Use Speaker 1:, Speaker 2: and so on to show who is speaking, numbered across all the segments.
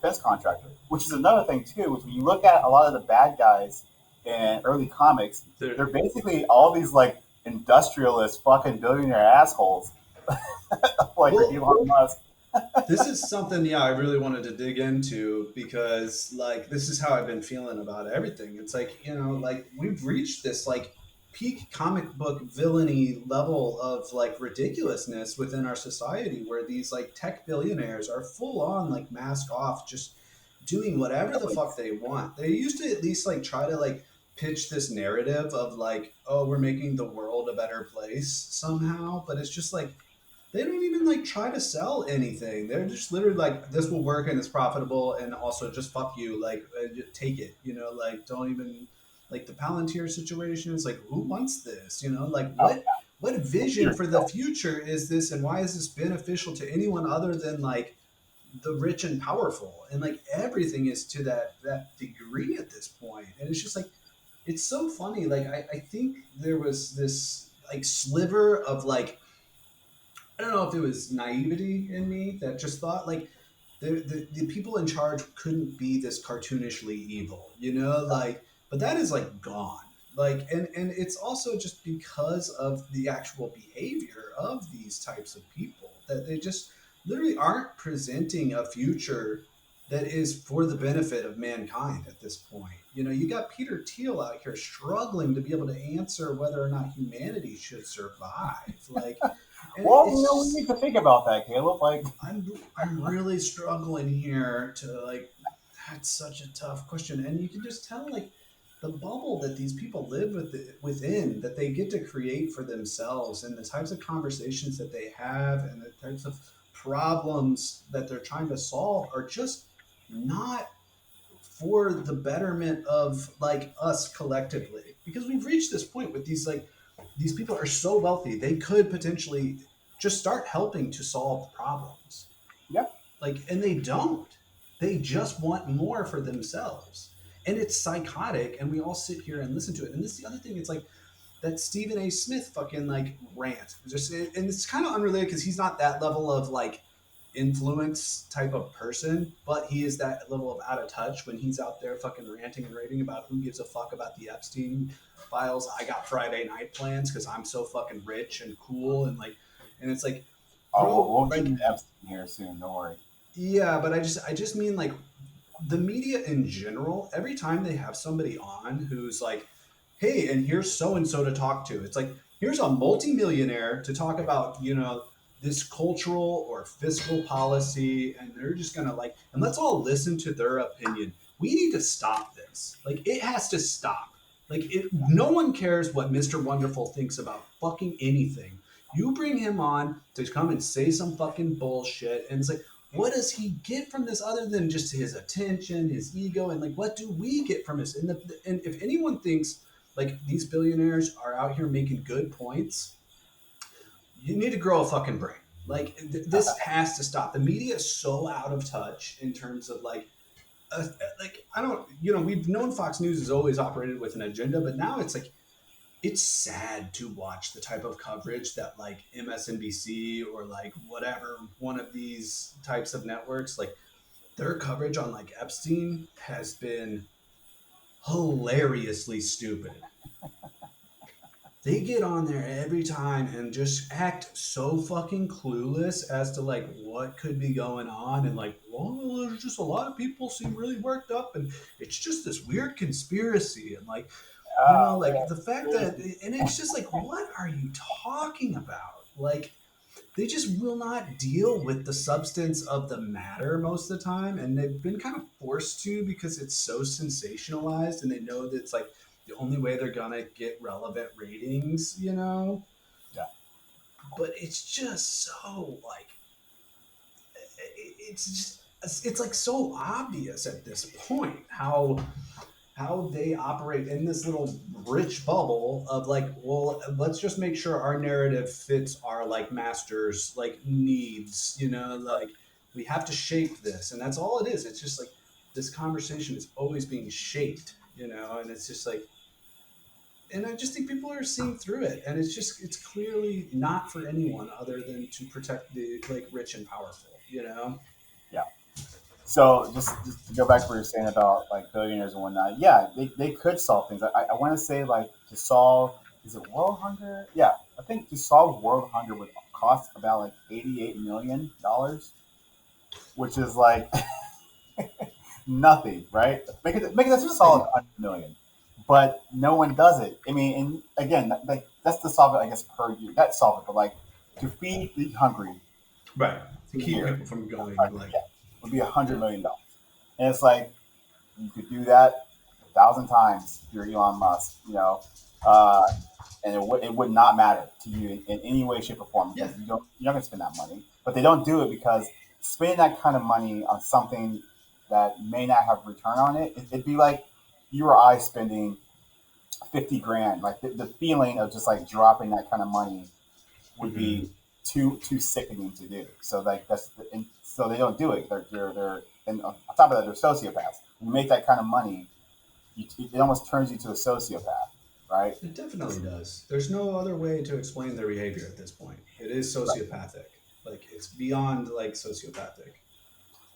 Speaker 1: defense contractor, which is another thing too. Is when you look at a lot of the bad guys in early comics, they're basically all these like industrialist fucking billionaire assholes, like
Speaker 2: Well,
Speaker 1: Elon Musk.
Speaker 2: this is something, yeah, I really wanted to dig into because, like, this is how I've been feeling about everything. It's like, like we've reached this like peak comic book villainy level of like ridiculousness within our society, where these like tech billionaires are full on like mask off, just doing whatever the fuck they want. They used to at least like try to like pitch this narrative of like, oh, we're making the world a better place somehow, but it's just like they don't even like try to sell anything. They're just literally like, this will work and it's profitable, and also just fuck you, like just take it, like don't even like the Palantir situation. Is like, who wants this? Like
Speaker 1: Oh,
Speaker 2: what vision
Speaker 1: Peter
Speaker 2: for the
Speaker 1: Thiel.
Speaker 2: future is this, and why is this beneficial to anyone other than like the rich and powerful? And like everything is to that degree at this point, and it's just like it's so funny. Like I think there was this like sliver of like I don't know if it was naivety in me that just thought like the people in charge couldn't be this cartoonishly evil, like, but that is like gone. Like, and it's also just because of the actual behavior of these types of people that they just literally aren't presenting a future that is for the benefit of mankind at this point. You got Peter Thiel out here struggling to be able to answer whether or not humanity should survive. Like, and
Speaker 1: Well, we
Speaker 2: it's
Speaker 1: need to think about that, Caleb. Like,
Speaker 2: I'm really struggling here to like that's such a tough question. And you can just tell like the bubble that these people live within, that they get to create for themselves, and the types of conversations that they have and the types of problems that they're trying to solve are just not for the betterment of like us collectively, because we've reached this point with these people are so wealthy they could potentially just start helping to solve problems,
Speaker 1: yeah,
Speaker 2: like, and they don't. They just want more for themselves, and it's psychotic, and we all sit here and listen to it. And this is the other thing, it's like that Stephen A. Smith fucking like rant. Just, and it's kind of unrelated because he's not that level of like influence type of person, but he is that level of out of touch when he's out there fucking ranting and raving about who gives a fuck about the Epstein files. I got Friday night plans because I'm so fucking rich and cool, and like, and it's like,
Speaker 1: oh, we'll,
Speaker 2: bro,
Speaker 1: we'll get
Speaker 2: like,
Speaker 1: to Epstein here soon. Don't worry.
Speaker 2: yeah, but I just mean like the media in general, every time they have somebody on who's like, hey, and here's so and so to talk to, it's like, here's a multimillionaire to talk about, this cultural or fiscal policy, and they're just gonna like, and let's all listen to their opinion. We need to stop this. Like, it has to stop. Like, no one cares what Mr. Wonderful thinks about fucking anything. You bring him on to come and say some fucking bullshit, and it's like, what does he get from this other than just his attention, his ego, and like, what do we get from this? And if anyone thinks like these billionaires are out here making good points, you need to grow a fucking brain. Like, this has to stop. The media is so out of touch in terms of like I don't, we've known Fox News has always operated with an agenda, but now it's like it's sad to watch the type of coverage that like MSNBC or like whatever one of these types of networks, like their coverage on like Epstein has been hilariously stupid. They get on there every time and just act so fucking clueless as to like what could be going on, and like, well, there's just a lot of people seem really worked up, and it's just this weird conspiracy, and like, like
Speaker 1: Man,
Speaker 2: the fact that,
Speaker 1: seriously.
Speaker 2: and it's just like, what are you talking about? Like, they just will not deal with the substance of the matter most of the time, and they've been kind of forced to because it's so sensationalized, and they know that it's like the only way they're gonna get relevant ratings,
Speaker 1: Yeah.
Speaker 2: but it's just so like it's just it's like so obvious at this point how they operate in this little rich bubble of like, well, let's just make sure our narrative fits our like masters like needs, like we have to shape this, and that's all it is. It's just like this conversation is always being shaped, and it's just like, and I just think people are seeing through it, and it's clearly not for anyone other than to protect the like rich and powerful.
Speaker 1: Yeah. So just to go back to what you're saying about like billionaires and whatnot, yeah, they could solve things. I want to say like to solve, is it world hunger? Yeah, I think to solve world hunger would cost about like $88 million, which is like nothing, right? Make it that's just solid
Speaker 2: Right.
Speaker 1: 100 million, but no one does it. I mean, and again, like that's to solve it, I guess per year. That's solve it, but like to feed the hungry
Speaker 2: Right. To
Speaker 1: a
Speaker 2: keep
Speaker 1: year,
Speaker 2: people from going like,
Speaker 1: yeah, would be a hundred
Speaker 2: yeah.
Speaker 1: million dollars. And it's like you could do that 1,000 times if you're Elon Musk, uh, and it would not matter to you in any way, shape, or form
Speaker 2: Yeah.
Speaker 1: because you're not going to spend that money. But they don't do it because spending that kind of money on something that may not have return on it'd be like you or I spending 50 grand. Like the feeling of just like dropping that kind of money would
Speaker 2: Mm-hmm.
Speaker 1: be too sickening to do. So like and so they don't do it. They're and on top of that, they're sociopaths. When you make that kind of money, it almost turns you to a sociopath, right?
Speaker 2: It definitely does. There's no other way to explain their behavior at this point. It is
Speaker 1: Right.
Speaker 2: sociopathic. Like it's beyond like sociopathic.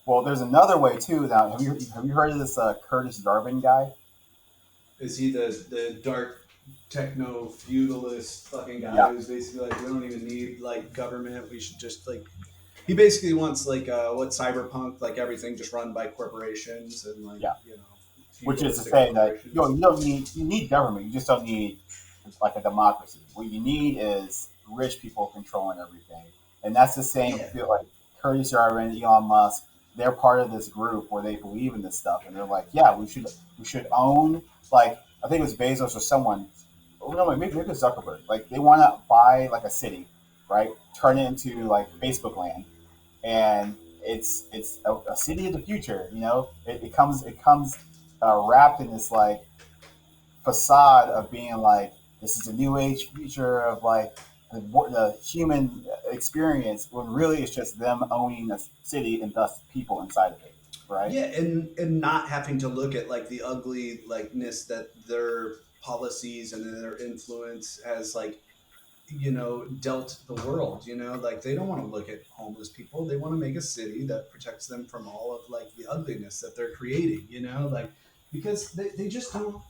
Speaker 1: Well, there's another way too. Now, have you heard of this Curtis Darwin guy?
Speaker 2: Is he the dark techno feudalist fucking guy
Speaker 1: Yeah,
Speaker 2: who's basically like we don't even need like government. We should just like he basically wants like what cyberpunk like everything just run by corporations and like
Speaker 1: yeah. Which is to
Speaker 2: feudalistic
Speaker 1: say that
Speaker 2: corporations.
Speaker 1: you need government. You just don't need like a democracy. What you need is rich people controlling everything, and that's the same.
Speaker 2: Yeah.
Speaker 1: Feel like Curtis Yarvin, Elon Musk, they're part of this group where they believe in this stuff, and they're like, yeah, we should own like I think it was Bezos or someone. Oh, no, maybe it's Zuckerberg. Like they want to buy like a city, right? Turn it into like Facebook land, and it's a city of the future. It comes wrapped in this like facade of being like this is a new age future of like the human experience when really it's just them owning a city and thus people inside of it, right?
Speaker 2: Yeah, and not having to look at like the ugly likeness that their policies and their influence has like dealt the world. Like they don't want to look at homeless people. They want to make a city that protects them from all of like the ugliness that they're creating. Like because they just don't.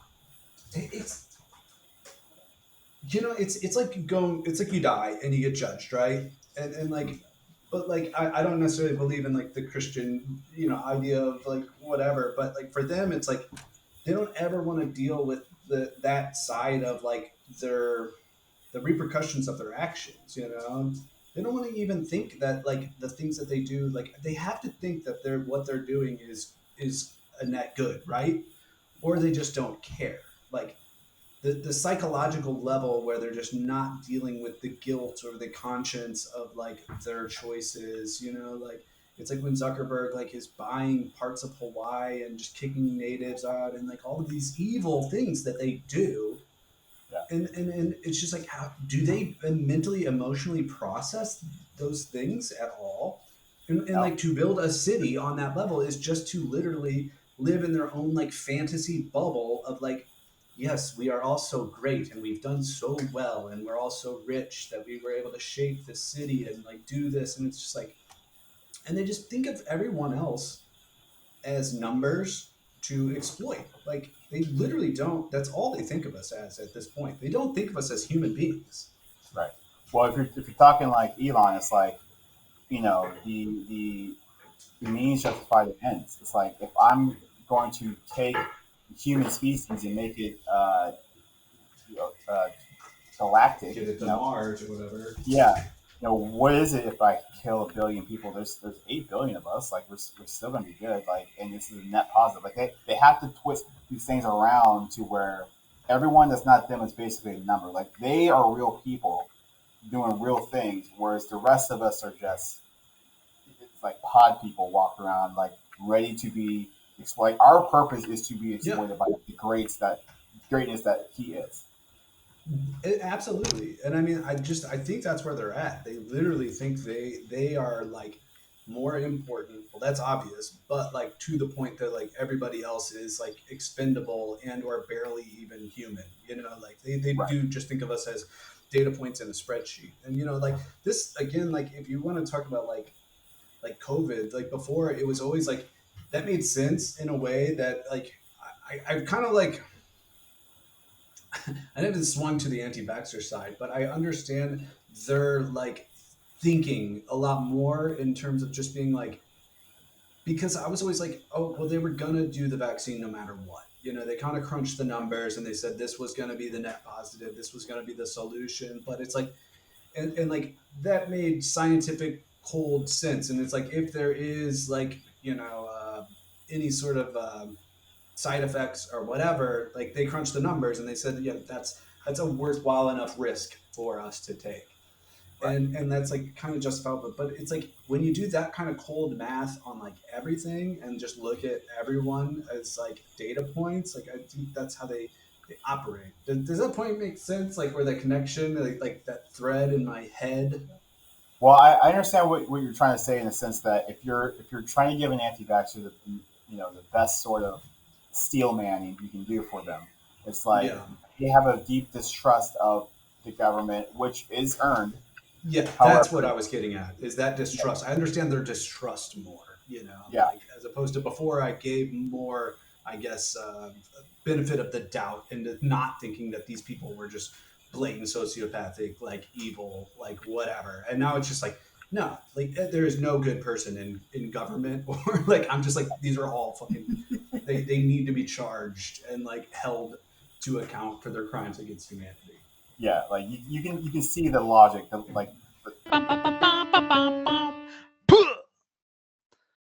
Speaker 2: It's it's like you go. It's like you die and you get judged, right? And like but like I don't necessarily believe in like the Christian idea of like whatever, but like for them it's like they don't ever want to deal with that side of like the repercussions of their actions. They don't want to even think that like the things that they do, like they have to think that they're what they're doing is a net good, right? Or they just don't care. Like the psychological level where they're just not dealing with the guilt or the conscience of like their choices. Like it's like when Zuckerberg like is buying parts of Hawaii and just kicking natives out and like all of these evil things that they do.
Speaker 1: Yeah.
Speaker 2: And it's just like how do they mentally emotionally process those things at all? And
Speaker 1: No.
Speaker 2: like to build a city on that level is just to literally live in their own like fantasy bubble of like, yes, we are all so great and we've done so well and we're all so rich that we were able to shape the city and like do this. And it's just like, and they just think of everyone else as numbers to exploit. Like they literally don't. That's all they think of us as at this point. They don't think of us as human beings.
Speaker 1: Right. Well, if you're talking like Elon, it's like the means justify the ends. It's like if I'm going to take the human species and make it you know, uh, galactic,
Speaker 2: Get it to Mars or whatever.
Speaker 1: yeah. What is it if I kill 1 billion people? There's 8 billion of us. Like we're still gonna be good. Like, and this is a net positive. Like they have to twist these things around to where everyone that's not them is basically a number. Like they are real people doing real things, whereas the rest of us are just it's like pod people walk around like ready to be exploited. Our purpose is to be
Speaker 2: Yeah,
Speaker 1: exploited by the greatness that he is.
Speaker 2: absolutely. And I mean, I think that's where they're at. They literally think they are like more important. Well, that's obvious, but like to the point that like everybody else is like expendable and or barely even human. Like they
Speaker 1: Right.
Speaker 2: do just think of us as data points in a spreadsheet. And like this again, like if you want to talk about like COVID, like before it was always like that made sense in a way that like I kind of like I haven't swung to the anti-vaxxer side, but I understand their like thinking a lot more in terms of just being like, because I was always like, oh, well, they were gonna do the vaccine no matter what. You know, they kind of crunched the numbers and they said this was gonna be the net positive, this was gonna be the solution. But it's like, and like that made scientific cold sense. And it's like if there is like any sort of side effects or whatever, like they crunched the numbers and they said, yeah, that's a worthwhile enough risk for us to take.
Speaker 1: Right.
Speaker 2: And that's like kind of justifiable, but it's like when you do that kind of cold math on like everything and just look at everyone as like data points, like I think that's how they operate. Does that point make sense? Like where the connection, like that thread in my head.
Speaker 1: Well, I understand what you're trying to say in the sense that if you're trying to give an anti-vaxxer the best sort of steel manning you can do for them, it's like
Speaker 2: Yeah.
Speaker 1: they have a deep distrust of the government, which is earned.
Speaker 2: Yeah, that's what
Speaker 1: However,
Speaker 2: I was getting at. Is that
Speaker 1: yeah,
Speaker 2: distrust? I understand their distrust more,
Speaker 1: yeah,
Speaker 2: like as opposed to before. I gave more, I guess, benefit of the doubt into not thinking that these people were just blatant sociopathic, like evil, like whatever. And now it's just like, no, like there is no good person in government, or like I'm just like these are all fucking. They need to be charged and like held to account for their crimes against humanity.
Speaker 1: yeah. Like you can see the logic, like